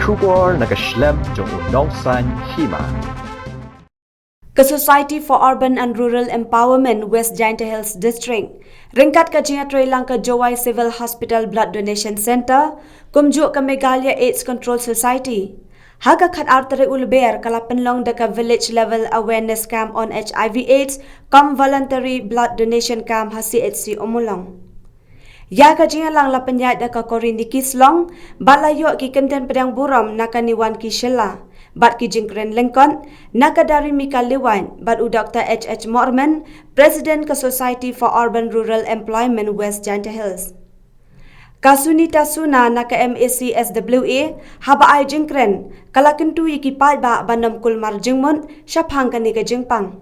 Kubor nakaslem jong unongsan Hima. Ke Society for Urban and Rural Empowerment West Jaintia Hills District ringkat ke Jingatray lang ke Dawai Civil Hospital Blood Donation Center kumjuk ke Meghalaya AIDS Control Society. Haga khat artere ulber kala penlong deka village level awareness camp on HIV AIDS kam voluntary blood donation camp HCHC Omulong. Ya ka jingalang la penyat deka korin di Kislong balayo ki kenten pedang buram nakaniwan ki Shela. Bat ki jingkren lengkon, nakadari Mika Liwan, bat u Dr. H. Morman, President ke Society for Urban Rural Employment West Jaintia Hills. Kasunita Suna naka MAC SWA, haba ay jingkren, kala Kyntu iki ba bandam Kulmar Jingmut, Shimkhia kani ke Jingpang.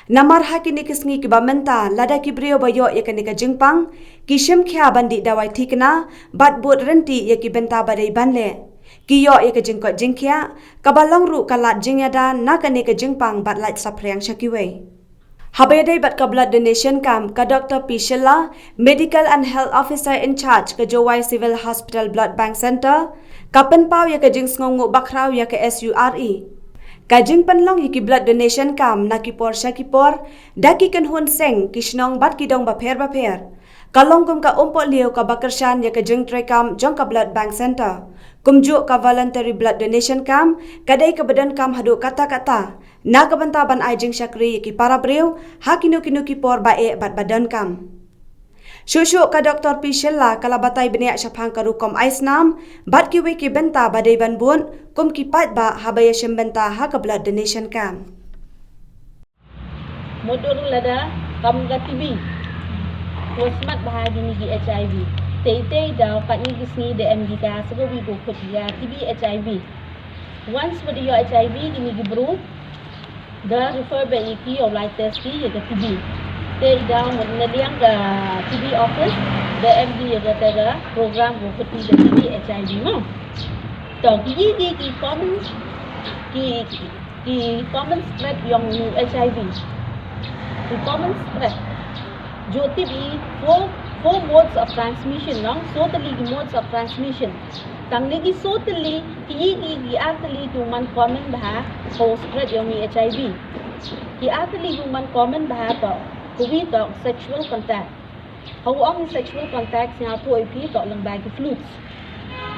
Namar haki ni kisngi ki bamenta, lada ki brio bayo ya kani ke Jingpang, ki Shimkhia bandi Dawai tikna, bat buat renti ya ki benta badai banle. Kiyo ya ke Jingkot Shimkhia, kabalong ru kalat jingyada nakane ke Jingpang bat light sapriang syakiwe. Habayadai bat ka blood donation camp ka Dr. P. Shilla, Medical and Health Officer in Charge ke Dawai Civil Hospital Blood Bank Center, ka penpau ya ke Jingsngongu bakrau ya ke SURE. Ka Jingpanlong ya ki blood donation camp nakipor syakipor, daki ken hun seng kisnong bat kidong baper. Kalongkum ka umpok liu ka bakersyan ya ke Jingtray camp jong ka blood bank center. Kumjuk ka voluntary blood donation camp, kadai ke badan camp haduk kata-kata. Na kebantaban ai jing syakri ki para brew, hakinu-kinu ki por bae bat badan camp. Syusyuk ka Dr. P. Shilla kala batai beniak syapang ka rukom aisnam, bat ki wiki benta badai ban bun, kum ki pat ba habaya syembenta ha ka blood donation camp. Modur lada kam ga TB. Wasmat bahagi ni HIV. Tay daw patni gisni DMG ka sebawi go put ya TB HIV. Once with your HIV gini gibru, da refer by iki or light test ki ya TB. Tay daw naliang ga TB office DMG ya ga program go put ya TB HIV mo. To ki common spread yung HIV. The common spread jo TB four modes of transmission, no? Totally modes of transmission. Tang nigi totally, ki atali human common baha, ko spread yung HIV. Ki atali human common baha to, kuwi to sexual contact. How ang sexual contact niya to IP to lang ba ki flutes.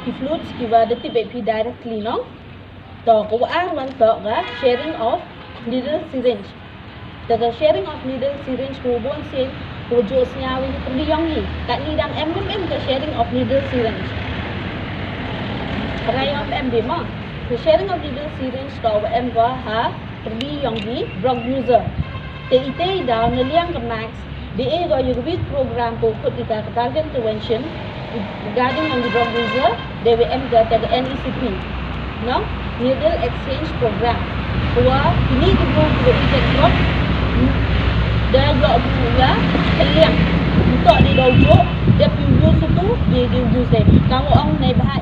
Ki flutes ki ba dati IP directly, no? To ko man to ga sharing of needle syringe. The sharing of needle syringe ko bon sin Pujos niya wing perliyongi kat ni dang the sharing of needle syringe. Paray of MD mo. The sharing of needle syringe to M go ha perliyongi drug user. Te ite daw naliyang ka Max di go yung with program ko put ita ka target intervention regarding on the drug user they will M go the NECP. No? Needle exchange program. Kuwa ini go to inject drug dah buat buaya keliang untuk di dojo dia use tu dia use dia kamu orang naik bahai